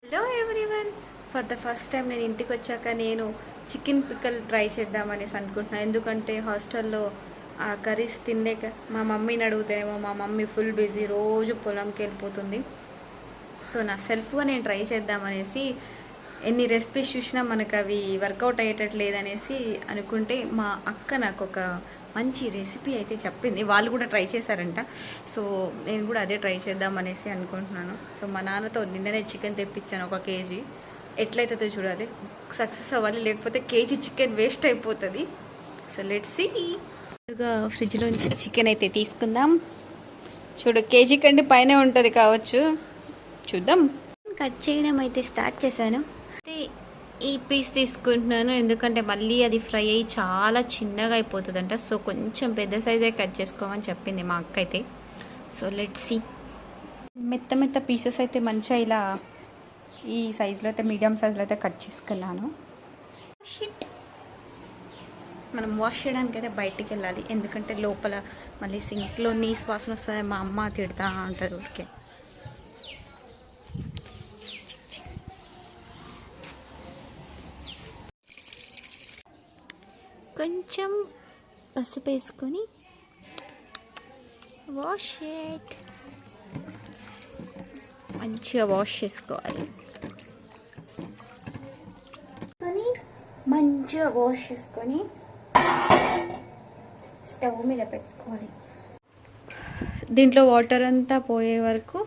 Hello everyone, for the first time నేను ఇంటికి వచ్చాక నేను చికెన్ పిక్కల్ ట్రై చేద్దామనేసి అనుకుంటున్నాను. ఎందుకంటే హాస్టల్లో ఆ కర్రీస్ తినలేక మా మమ్మీని అడుగుతానేమో మా మమ్మీ ఫుల్ బిజీ, రోజు పొలంకి వెళ్ళిపోతుంది. సో నా సెల్ఫ్గా నేను ట్రై చేద్దామనేసి ఎన్ని రెసిపీస్ చూసినా మనకు అవి వర్కౌట్ అయ్యేటట్టు లేదనేసి అనుకుంటే మా అక్క నాకు ఒక మంచి రెసిపీ అయితే చెప్పింది. వాళ్ళు కూడా ట్రై చేశారంట. సో నేను కూడా అదే ట్రై చేద్దామనేసి అనుకుంటున్నాను. సో మా నాన్నతో నిన్ననే చికెన్ తెప్పించాను 1 కేజీ. ఎట్లయితే చూడాలి, సక్సెస్ అవ్వాలి, లేకపోతే కేజీ చికెన్ వేస్ట్ అయిపోతుంది. So let's see. ఫ్రిడ్జ్లోంచి చికెన్ అయితే తీసుకుందాం. చూడు, కేజీ కంటే పైనే ఉంటుంది కావచ్చు, చూద్దాం. కట్ చేయడం అయితే స్టార్ట్ చేశాను. అయితే ఈ పీస్ తీసుకుంటున్నాను ఎందుకంటే మళ్ళీ అది ఫ్రై అయ్యి చాలా చిన్నగా అయిపోతుందంట. సో కొంచెం పెద్ద సైజే కట్ చేసుకోమని చెప్పింది మా అక్క అయితే. So let's see. మెత్త మెత్త పీసెస్ అయితే మంచిగా ఇలా ఈ సైజులో అయితే, మీడియం సైజులో అయితే కట్ చేసుకున్నాను. మనం వాష్ చేయడానికి అయితే బయటికి వెళ్ళాలి, ఎందుకంటే లోపల మళ్ళీ సింక్లో నీస్ వాసన వస్తుంది. మా అమ్మ తిడతా ఉంటుంది ఊరికే. కొంచెం పసుపు వేసుకొని వాష్ ఇట్. మంచిగా వాష్ చేసుకోవాలి. మంచిగా వాష్ చేసుకొని స్టవ్ మీద పెట్టుకోవాలి. దీంట్లో వాటర్ అంతా పోయే వరకు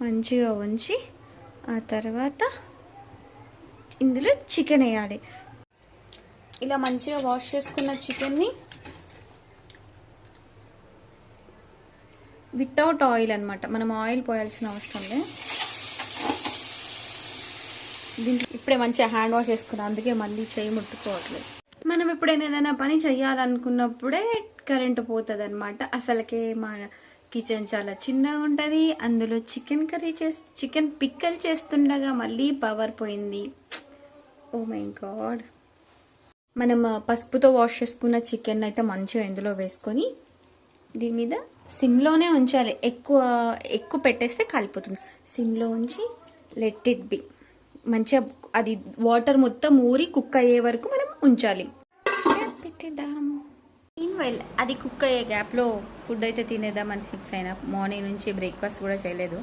మంచిగా ఉంచి ఆ తర్వాత ఇందులో చికెన్ వేయాలి. ఇలా మంచిగా వాష్ చేసుకున్న చికెన్ని వితౌట్ ఆయిల్ అనమాట, మనం ఆయిల్ పోయాల్సిన అవసరం లేదు. దీంట్లో ఇప్పుడే మంచిగా హ్యాండ్ వాష్ చేసుకున్నాం, అందుకే మళ్ళీ చేయి ముట్టుకోవట్లేదు. మనం ఎప్పుడైనా ఏదైనా పని చేయాలనుకున్నప్పుడే కరెంటు పోతుంది అనమాట. అసలుకే మా కిచెన్ చాలా చిన్నగా ఉంటుంది. అందులో చికెన్ పిక్కల్ చేస్తుండగా మళ్ళీ పవర్ పోయింది. Oh my god. మనం పసుపుతో వాష్ చేసుకున్న చికెన్ అయితే మంచిగా ఇందులో వేసుకొని దీని మీద సిమ్లోనే ఉంచాలి. ఎక్కువ పెట్టేస్తే కాలిపోతుంది. సిమ్లో ఉంచి లెట్ ఇట్ బి. మంచిగా అది వాటర్ మొత్తం ఊరి కుక్ అయ్యే వరకు మనం ఉంచాలి. పెట్టేద్దాం. మీన్వైల్ అది కుక్ అయ్యే గ్యాప్లో ఫుడ్ అయితే తినేద్దామని ఫిక్స్ అయినా. మార్నింగ్ నుంచి బ్రేక్ఫాస్ట్ కూడా చేయలేదు.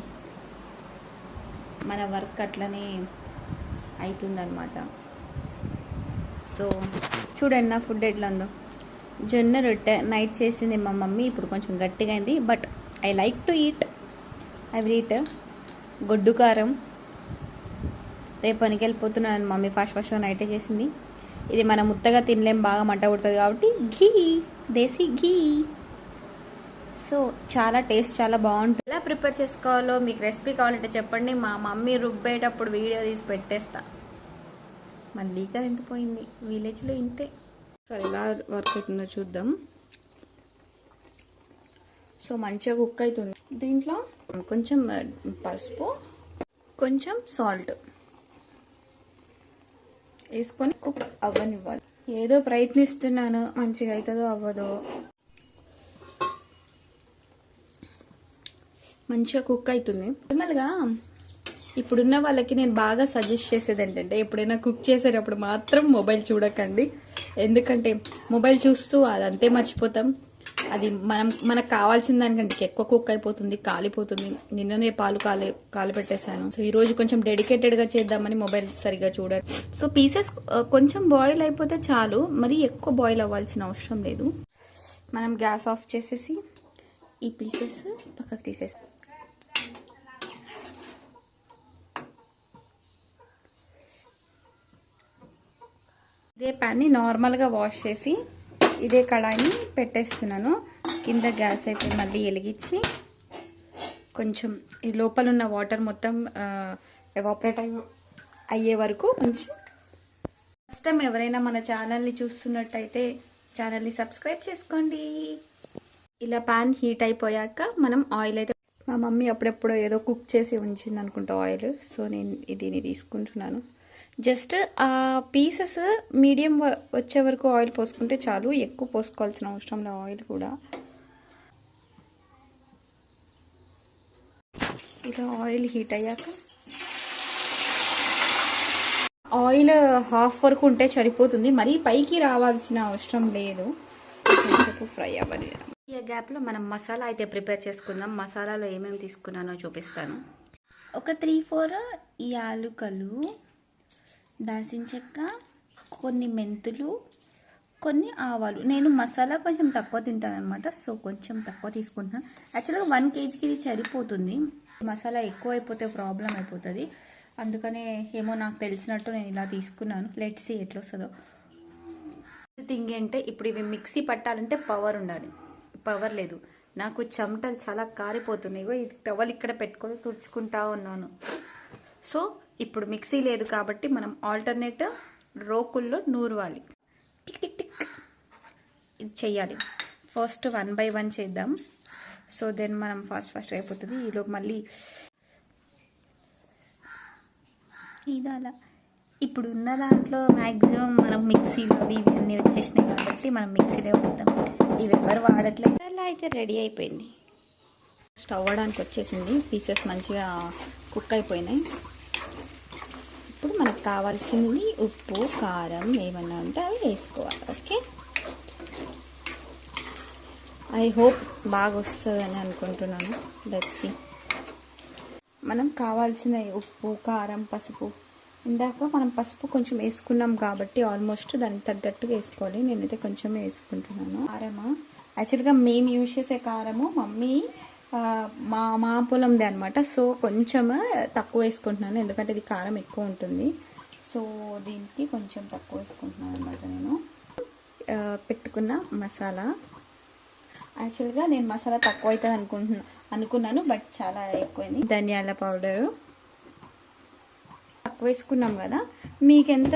మన వర్క్ అట్లనే అవుతుందన్నమాట. సో చూడండి నా ఫుడ్ ఎట్లా ఉందో. జొన్న రొట్టె నైట్ చేసింది మా మమ్మీ, ఇప్పుడు కొంచెం గట్టిగా అయింది, but I like to eat. I will eat. గొడ్డు కారం రేపు పనికి వెళ్ళిపోతున్నాను. మమ్మీ ఫాస్ట్ నైటే చేసింది. ఇది మనం ముత్తగా తినలేం, బాగా మంట పుడుతుంది కాబట్టి ఘీ, దేశీ ఘీ. సో చాలా టేస్ట్ చాలా బాగుంటుంది. ఎలా ప్రిపేర్ చేసుకోవాలో మీకు రెసిపీ కావాలంటే చెప్పండి. మా మమ్మీ రుబ్బేటప్పుడు వీడియో తీసి పెట్టేస్తా. మళ్ళీ కరెంట్ పోయింది. విలేజ్లో ఇంతే. సరే ఎలా వర్క్ అవుతుందో చూద్దాం. సో మంచిగా కుక్ అవుతుంది. దీంట్లో కొంచెం పసుపు, కొంచెం సాల్ట్ వేసుకొని కుక్ అవ్వనివ్వాలి. ఏదో ప్రయత్నిస్తున్నాను, మంచిగా అవుతుందో అవ్వదో. మంచిగా కుక్ అవుతుంది. నార్మల్గా ఇప్పుడున్న వాళ్ళకి నేను బాగా సజెస్ట్ చేసేది ఏంటంటే, ఎప్పుడైనా కుక్ చేసేటప్పుడు మాత్రం మొబైల్ చూడకండి. ఎందుకంటే మొబైల్ చూస్తూ అదంతే మర్చిపోతాం. అది మనకు కావాల్సిన దానికంటే ఎక్కువ కుక్ అయిపోతుంది, కాలిపోతుంది. నిన్ననే పాలు కాలి పెట్టేశాను. సో ఈరోజు కొంచెం డెడికేటెడ్గా చేద్దామని మొబైల్ సరిగా చూడండి. సో పీసెస్ కొంచెం బాయిల్ అయిపోతే చాలు, మరి ఎక్కువ బాయిల్ అవ్వాల్సిన అవసరం లేదు. మనం గ్యాస్ ఆఫ్ చేసేసి ఈ పీసెస్ పక్కకు తీసేస్తాం. ఇదే ప్యాన్ని నార్మల్గా వాష్ చేసి ఇదే కడాయిని పెట్టేస్తున్నాను. కింద గ్యాస్ అయితే మళ్ళీ వెలిగించి కొంచెం ఈ లోపల ఉన్న వాటర్ మొత్తం ఎవాపరేట్ అయ్యే వరకు కొంచెం. ఫస్ట్ టైం ఎవరైనా మన ఛానల్ని చూస్తున్నట్టయితే ఛానల్ని సబ్స్క్రైబ్ చేసుకోండి. ఇలా ప్యాన్ హీట్ అయిపోయాక మనం ఆయిల్ అయితే, మా మమ్మీ అప్పుడెప్పుడో ఏదో కుక్ చేసి ఉంచింది అనుకుంటా ఆయిల్. సో నేను దీన్ని తీసుకుంటున్నాను. జస్ట్ ఆ పీసెస్ మీడియం వచ్చే వరకు ఆయిల్ పోసుకుంటే చాలు, ఎక్కువ పోసుకోవాల్సిన అవసరం లేదు ఆయిల్ కూడా. ఇలా ఆయిల్ హీట్ అయ్యాక ఆయిల్ హాఫ్ వరకు ఉంటే సరిపోతుంది, మరీ పైకి రావాల్సిన అవసరం లేదు. కొంచెం ఫ్రై అవ్వాలి. ఈ గ్యాప్లో మనం మసాలా అయితే ప్రిపేర్ చేసుకుందాం. మసాలాలో ఏమేమి తీసుకున్నానో చూపిస్తాను. ఒక 3-4 యాలుకలు, దాల్చిన చెక్క, కొన్ని మెంతులు, కొన్ని ఆవాలు. నేను మసాలా కొంచెం తక్కువ తింటాను అనమాట, సో కొంచెం తక్కువ తీసుకుంటున్నాను. యాక్చువల్గా 1 kgకి ఇది సరిపోతుంది. మసాలా ఎక్కువ అయిపోతే ప్రాబ్లం అయిపోతుంది, అందుకనే ఏమో నాకు తెలిసినట్టు నేను ఇలా తీసుకున్నాను. లెట్స్ సీ ఎట్లా వస్తుందో. థింగ్ ఏంటంటే ఇప్పుడు ఇవి మిక్సీ పట్టాలంటే పవర్ ఉండాలి. పవర్ లేదు, నాకు చెమటలు చాలా కారిపోతున్నాయి. ఈ టవల్ ఇక్కడ పెట్టుకొని తుడుచుకుంటా ఉన్నాను. సో ఇప్పుడు మిక్సీ లేదు కాబట్టి మనం ఆల్టర్నేట్ రోకుల్లో నూరవాలి. టిక్ టిక్ టిక్ ఇది చెయ్యాలి. ఫస్ట్ 1 by 1 చేద్దాం. సో దెన్ మనం ఫాస్ట్ అయిపోతుంది. ఈలోపు మళ్ళీ ఇది అలా ఇప్పుడు ఉన్న దాంట్లో మ్యాక్సిమం మనం మిక్సీలో ఇవన్నీ వచ్చేసినాయి కాబట్టి మనం మిక్సీలో వాడతాం. ఇవి ఎవరు వాడట్లేదు. అలా అయితే రెడీ అయిపోయింది. స్టవ్ అవ్వడానికి వచ్చేసింది. పీసెస్ మంచిగా కుక్ అయిపోయినాయి. ఇప్పుడు మనకు కావాల్సింది ఉప్పు, కారం ఏమన్నా ఉంటే అవి వేసుకోవాలి. ఓకే, ఐ హోప్ బాగా వస్తుందని అనుకుంటున్నాను. Let's see. మనం కావాల్సిన ఉప్పు, కారం, పసుపు. ఇందాక మనం పసుపు కొంచెం వేసుకున్నాం కాబట్టి ఆల్మోస్ట్ దానికి తగ్గట్టుగా వేసుకోవాలి. నేనైతే కొంచెం వేసుకుంటున్నాను. కారము యాక్చువల్గా మేము యూజ్ చేసే కారము మమ్మీ మా పొలందే అనమాట. సో కొంచెం తక్కువ వేసుకుంటున్నాను, ఎందుకంటే ఇది కారం ఎక్కువ ఉంటుంది. సో దీనికి కొంచెం తక్కువ వేసుకుంటున్నాను అనమాట. నేను పెట్టుకున్న మసాలా, యాక్చువల్గా నేను మసాలా తక్కువ అవుతుంది అనుకున్నాను, బట్ చాలా ఎక్కువైంది. ధనియాల పౌడరు తక్కువ వేసుకున్నాం కదా, మీరు ఎంత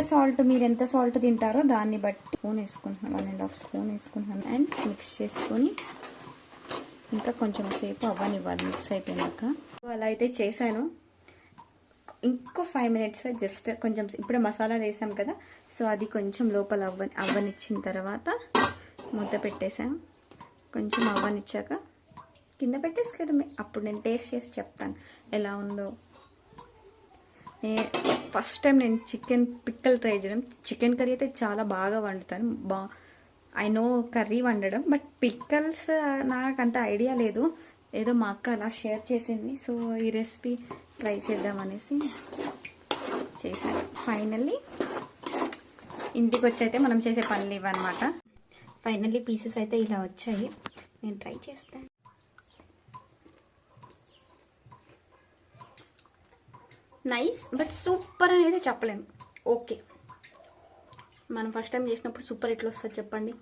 సాల్ట్ తింటారో దాన్ని బట్టి స్పూన్ వేసుకుంటున్నాను. 1.5 స్పూన్ వేసుకుంటున్నాను. అండ్ మిక్స్ చేసుకొని ఇంకా కొంచెం సేపు అవ్వనివ్వాలి. మిక్స్ అయిపోయినాక అలా అయితే చేశాను. ఇంకో 5 minutes జస్ట్ కొంచెం, ఇప్పుడే మసాలా వేసాం కదా, సో అది కొంచెం లోపల అవ్వనిచ్చిన తర్వాత మూత పెట్టేసాం. కొంచెం అవ్వనిచ్చాక కింద పెట్టేసుకోవడమే. అప్పుడు నేను టేస్ట్ చేసి చెప్తాను ఎలా ఉందో. ఫస్ట్ టైం నేను చికెన్ పిక్కల్ ట్రై చేయడం. చికెన్ కర్రీ అయితే చాలా బాగా వండుతాను. ఐ నో కర్రీ వండడం, బట్ పిక్కల్స్ నాకు అంత ఐడియా లేదు. ఏదో మా అక్క అలా షేర్ చేసింది, సో ఈ రెసిపీ ట్రై చేద్దామనేసి చేశాను. ఫైనల్లీ ఇంటికి వచ్చైతే మనం చేసే పనులు ఇవన్నమాట. ఫైనల్లీ పీసెస్ అయితే ఇలా వచ్చాయి. నేను ట్రై చేస్తాను. నైస్, బట్ సూపర్ అనేది చెప్పలేను. ఓకే, మనం ఫస్ట్ టైం చేసినప్పుడు సూపర్ ఎట్లా వస్తుంది చెప్పండి.